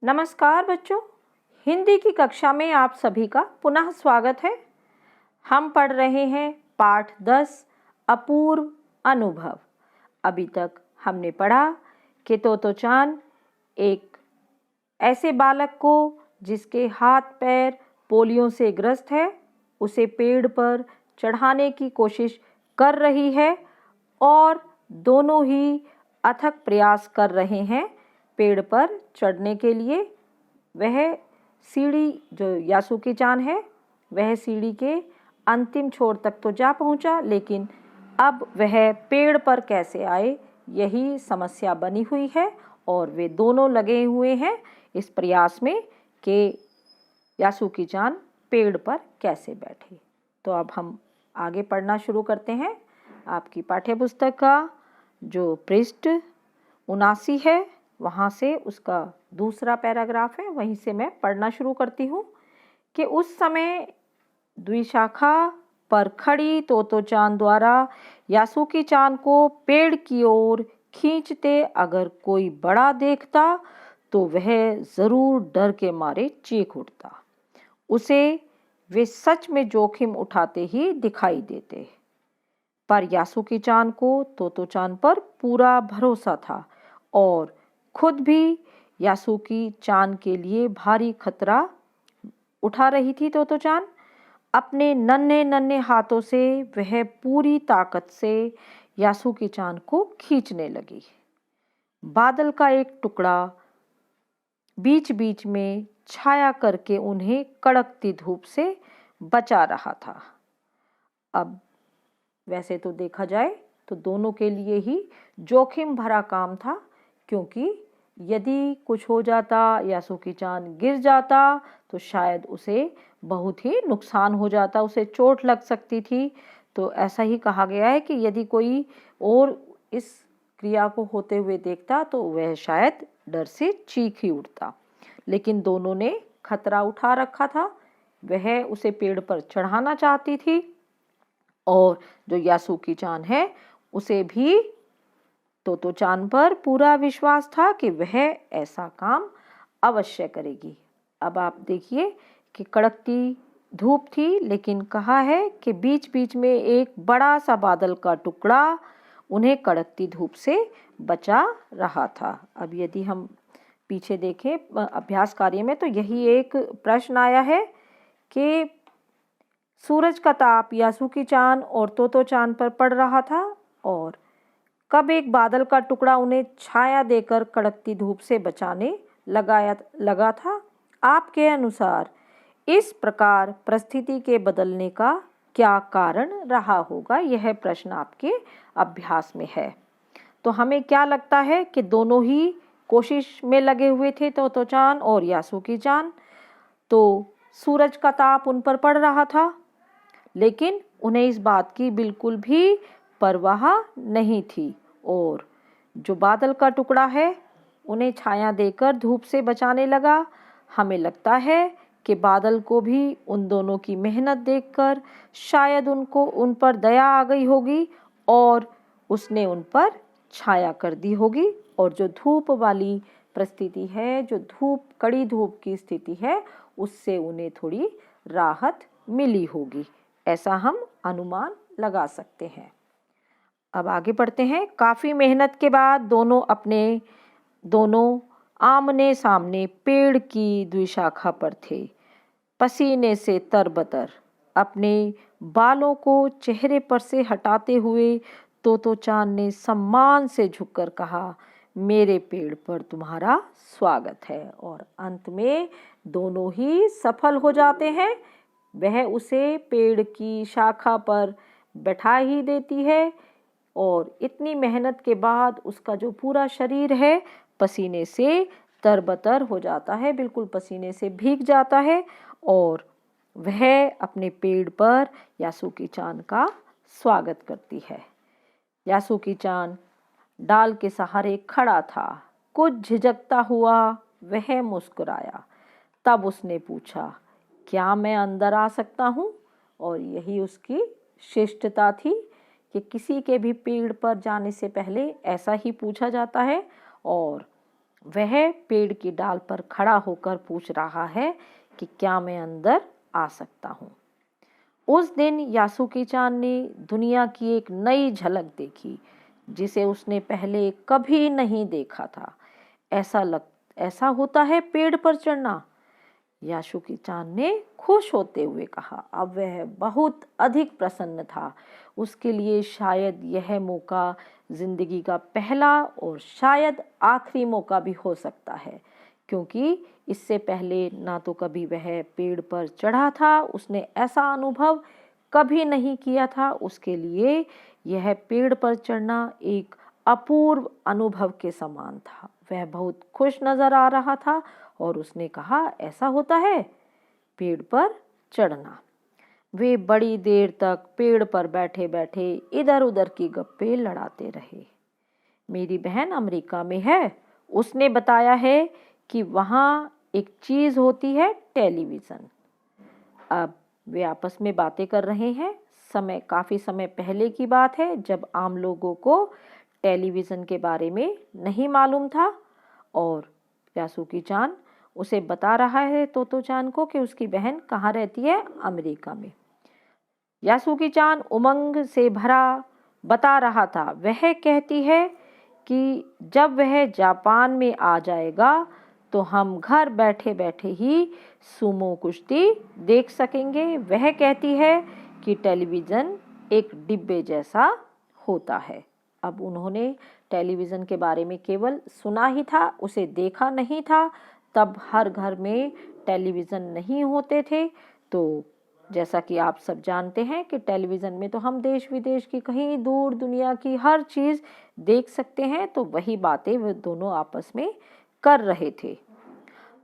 नमस्कार बच्चों, हिंदी की कक्षा में आप सभी का पुनः स्वागत है। हम पढ़ रहे हैं पाठ 10 अपूर्व अनुभव। अभी तक हमने पढ़ा कि तोतोचान एक ऐसे बालक को जिसके हाथ पैर पोलियो से ग्रस्त है, उसे पेड़ पर चढ़ाने की कोशिश कर रही है और दोनों ही अथक प्रयास कर रहे हैं पेड़ पर चढ़ने के लिए। वह सीढ़ी जो यासुकी-चान है, वह सीढ़ी के अंतिम छोर तक तो जा पहुंचा, लेकिन अब वह पेड़ पर कैसे आए, यही समस्या बनी हुई है। और वे दोनों लगे हुए हैं इस प्रयास में कि यासुकी-चान पेड़ पर कैसे बैठे। तो अब हम आगे पढ़ना शुरू करते हैं। आपकी पाठ्यपुस्तक का जो पृष्ठ 79 है, वहाँ से उसका दूसरा पैराग्राफ है, वहीं से मैं पढ़ना शुरू करती हूँ कि उस समय द्विशाखा पर खड़ी तोतोचान द्वारा यासुकी-चान को पेड़ की ओर खींचते अगर कोई बड़ा देखता तो वह जरूर डर के मारे चीख उठता। उसे वे सच में जोखिम उठाते ही दिखाई देते, पर यासुकी-चान को तोतोचान पर पूरा भरोसा था और खुद भी यासुकी-चान के लिए भारी खतरा उठा रही थी। तोतोचान अपने नन्हे नन्हे हाथों से वह पूरी ताकत से यासुकी-चान को खींचने लगी। बादल का एक टुकड़ा बीच बीच में छाया करके उन्हें कड़कती धूप से बचा रहा था। अब वैसे तो देखा जाए तो दोनों के लिए ही जोखिम भरा काम था, क्योंकि यदि कुछ हो जाता, यासुकी-चान गिर जाता तो शायद उसे बहुत ही नुकसान हो जाता, उसे चोट लग सकती थी। तो ऐसा ही कहा गया है कि यदि कोई और इस क्रिया को होते हुए देखता तो वह शायद डर से चीख ही उठता। लेकिन दोनों ने खतरा उठा रखा था। वह उसे पेड़ पर चढ़ाना चाहती थी और जो यासुकी-चान है उसे भी तोतोचान पर पूरा विश्वास था कि वह ऐसा काम अवश्य करेगी। अब आप देखिए कि कड़कती धूप थी, लेकिन कहा है कि बीच बीच में एक बड़ा सा बादल का टुकड़ा उन्हें कड़कती धूप से बचा रहा था। अब यदि हम पीछे देखें अभ्यास कार्य में, तो यही एक प्रश्न आया है कि सूरज का ताप यासुकी-चान और तोतोचान पर पड़ रहा था और कब एक बादल का टुकड़ा उन्हें छाया देकर कड़कती धूप से बचाने लगा था। आपके अनुसार इस प्रकार परिस्थिति के बदलने का क्या कारण रहा होगा, यह प्रश्न आपके अभ्यास में है। तो हमें क्या लगता है कि दोनों ही कोशिश में लगे हुए थे, तोतोचान और यासुकी-चान। तो सूरज का ताप उन पर पड़ रहा था, लेकिन उन्हें इस बात की बिल्कुल भी परवाह नहीं थी और जो बादल का टुकड़ा है उन्हें छाया देकर धूप से बचाने लगा। हमें लगता है कि बादल को भी उन दोनों की मेहनत देखकर शायद उन पर दया आ गई होगी और उसने उन पर छाया कर दी होगी, और जो धूप वाली परिस्थिति है, जो कड़ी धूप की स्थिति है, उससे उन्हें थोड़ी राहत मिली होगी। ऐसा हम अनुमान लगा सकते हैं। अब आगे बढ़ते हैं। काफी मेहनत के बाद दोनों आमने सामने पेड़ की द्विशाखा पर थे, पसीने से तरबतर। अपने बालों को चेहरे पर से हटाते हुए तोतोचान ने सम्मान से झुककर कहा, मेरे पेड़ पर तुम्हारा स्वागत है। और अंत में दोनों ही सफल हो जाते हैं। वह उसे पेड़ की शाखा पर बैठा ही देती है और इतनी मेहनत के बाद उसका जो पूरा शरीर है पसीने से तरबतर हो जाता है, बिल्कुल पसीने से भीग जाता है और वह अपने पेड़ पर यासुकी-चान का स्वागत करती है। यासुकी-चान डाल के सहारे खड़ा था। कुछ झिझकता हुआ वह मुस्कुराया। तब उसने पूछा, क्या मैं अंदर आ सकता हूँ? और यही उसकी शिष्टता थी कि किसी के भी पेड़ पर जाने से पहले ऐसा ही पूछा जाता है और वह पेड़ की डाल पर खड़ा होकर पूछ रहा है कि क्या मैं अंदर आ सकता हूँ। उस दिन यासुकी-चान ने दुनिया की एक नई झलक देखी जिसे उसने पहले कभी नहीं देखा था। ऐसा होता है पेड़ पर चढ़ना। यासुकी-चान ने खुश होते हुए कहा। अब वह बहुत अधिक प्रसन्न था। उसके लिए शायद यह मौका जिंदगी का पहला और शायद आखिरी मौका भी हो सकता है, क्योंकि इससे पहले ना तो कभी वह पेड़ पर चढ़ा था, उसने ऐसा अनुभव कभी नहीं किया था। उसके लिए यह पेड़ पर चढ़ना एक अपूर्व अनुभव के समान था। वह बहुत खुश नजर आ रहा था और उसने कहा, ऐसा होता है पेड़ पर चढ़ना। वे बड़ी देर तक पेड़ पर बैठे बैठे इधर उधर की गप्पे लड़ाते रहे। मेरी बहन अमेरिका में है, उसने बताया है कि वहाँ एक चीज होती है टेलीविजन। अब वे आपस में बातें कर रहे हैं। काफी समय पहले की बात है, जब आम लोगों को टेलीविजन के बारे में नहीं मालूम था और यासुकी-चान उसे बता रहा है तोतो-चान को कि उसकी बहन कहाँ रहती है, अमेरिका में। यासुकी-चान उमंग से भरा बता रहा था। वह कहती है कि जब वह जापान में आ जाएगा तो हम घर बैठे बैठे ही सुमो कुश्ती देख सकेंगे। वह कहती है कि टेलीविज़न एक डिब्बे जैसा होता है। अब उन्होंने टेलीविज़न के बारे में केवल सुना ही था, उसे देखा नहीं था। तब हर घर में टेलीविज़न नहीं होते थे, तो जैसा कि आप सब जानते हैं कि टेलीविज़न में तो हम देश विदेश की, कहीं दूर दुनिया की हर चीज़ देख सकते हैं। तो वही बातें वे दोनों आपस में कर रहे थे।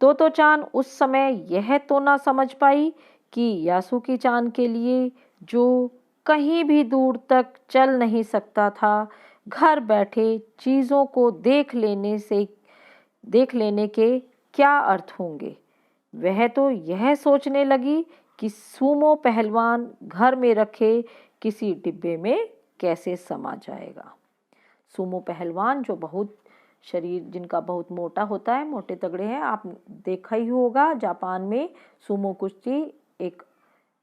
तोतो-चान उस समय यह तो ना समझ पाई कि यासुकी-चान के लिए, जो कहीं भी दूर तक चल नहीं सकता था, घर बैठे चीज़ों को देख लेने के क्या अर्थ होंगे। वह तो यह सोचने लगी कि सुमो पहलवान घर में रखे किसी डिब्बे में कैसे समा जाएगा। सुमो पहलवान जो बहुत शरीर जिनका बहुत मोटा होता है, मोटे तगड़े हैं, आप देखा ही होगा। जापान में सुमो कुश्ती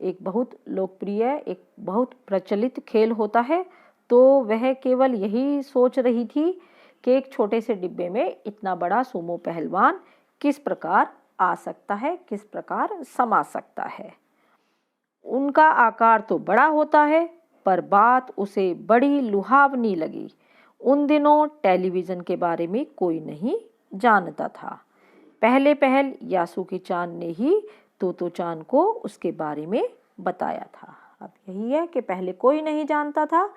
एक बहुत लोकप्रिय, एक बहुत प्रचलित खेल होता है। तो वह केवल यही सोच रही थी कि एक छोटे से डिब्बे में इतना बड़ा सुमो पहलवान किस प्रकार आ सकता है, किस प्रकार समा सकता है। उनका आकार तो बड़ा होता है, पर बात उसे बड़ी लुभावनी लगी। उन दिनों टेलीविज़न के बारे में कोई नहीं जानता था। पहल यासुकी-चान ने ही तोतो-चान को उसके बारे में बताया था। अब यही है कि पहले कोई नहीं जानता था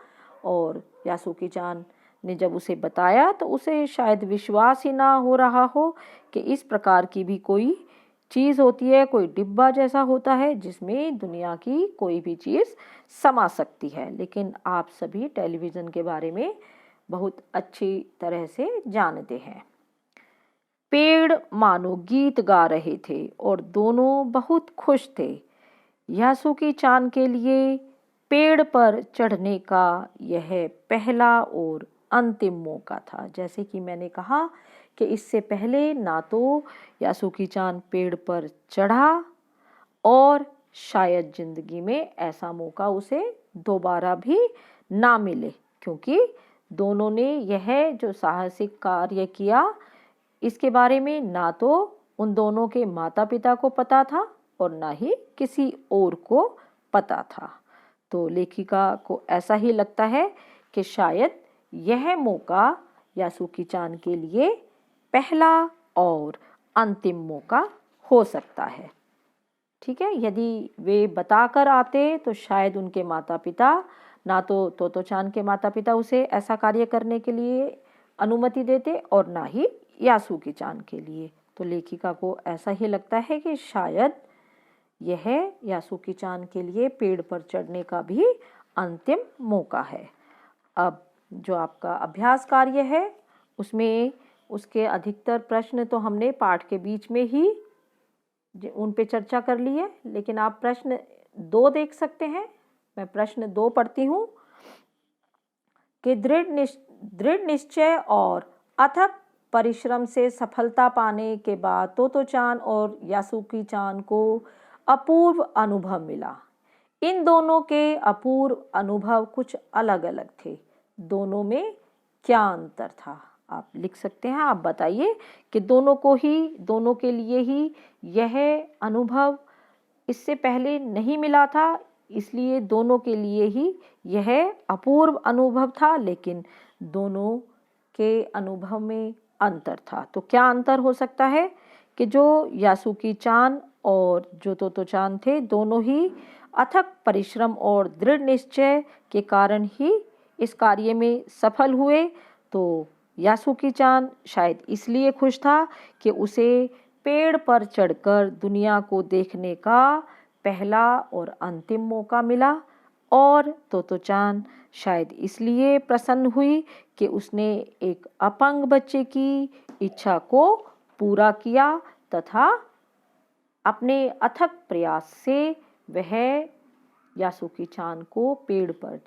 और यासुकी-चान ने जब उसे बताया तो उसे शायद विश्वास ही ना हो रहा हो कि इस प्रकार की भी कोई चीज़ होती है, कोई डिब्बा जैसा होता है जिसमें दुनिया की कोई भी चीज़ समा सकती है। लेकिन आप सभी टेलीविज़न के बारे में बहुत अच्छी तरह से जानते हैं। पेड़ मानो गीत गा रहे थे और दोनों बहुत खुश थे। यासुकी-चान के लिए पेड़ पर चढ़ने का यह पहला और अंतिम मौका था। जैसे कि मैंने कहा कि इससे पहले ना तो यासुकी-चान पेड़ पर चढ़ा और शायद जिंदगी में ऐसा मौका उसे दोबारा भी ना मिले, क्योंकि दोनों ने यह जो साहसिक कार्य किया, इसके बारे में ना तो उन दोनों के माता पिता को पता था और ना ही किसी और को पता था। तो लेखिका को ऐसा ही लगता है कि शायद यह मौका यासुकी-चान के लिए पहला और अंतिम मौका हो सकता है। ठीक है, यदि वे बताकर आते तो शायद उनके माता पिता, ना तो तोतो-चान के माता पिता उसे ऐसा कार्य करने के लिए अनुमति देते और ना ही यासुकी-चान के लिए। तो लेखिका को ऐसा ही लगता है कि शायद यह यासुकी-चान के लिए पेड़ पर चढ़ने का भी अंतिम मौका है। अब जो आपका अभ्यास कार्य है उसमें उसके अधिकतर प्रश्न तो हमने पाठ के बीच में ही उन पे चर्चा कर ली है, लेकिन आप प्रश्न 2 देख सकते हैं। मैं प्रश्न 2 पढ़ती हूँ कि दृढ़ निश्चय और अथक परिश्रम से सफलता पाने के बाद तोतो-चान और यासुकी-चान को अपूर्व अनुभव मिला। इन दोनों के अपूर्व अनुभव कुछ अलग-अलग थे। दोनों में क्या अंतर था? आप लिख सकते हैं। आप बताइए कि दोनों के लिए ही यह अनुभव इससे पहले नहीं मिला था, इसलिए दोनों के लिए ही यह अपूर्व अनुभव था, लेकिन दोनों के अनुभव में अंतर था। तो क्या अंतर हो सकता है कि जो यासुकी-चान और जो तोतो-चान थे, दोनों ही अथक परिश्रम और दृढ़ निश्चय के कारण ही इस कार्य में सफल हुए। तो यासुकी-चान शायद इसलिए खुश था कि उसे पेड़ पर चढ़कर दुनिया को देखने का पहला और अंतिम मौका मिला, और तोतो-चान शायद इसलिए प्रसन्न हुई कि उसने एक अपंग बच्चे की इच्छा को पूरा किया तथा अपने अथक प्रयास से वह यासुकी-चान को पेड़ पर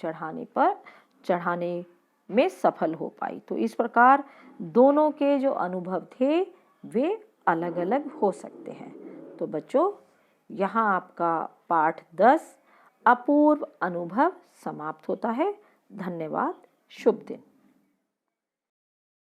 चढ़ाने में सफल हो पाई। तो इस प्रकार दोनों के जो अनुभव थे वे अलग-अलग हो सकते हैं। तो बच्चों, यहाँ आपका पाठ 10 अपूर्व अनुभव समाप्त होता है। धन्यवाद। शुभ दिन।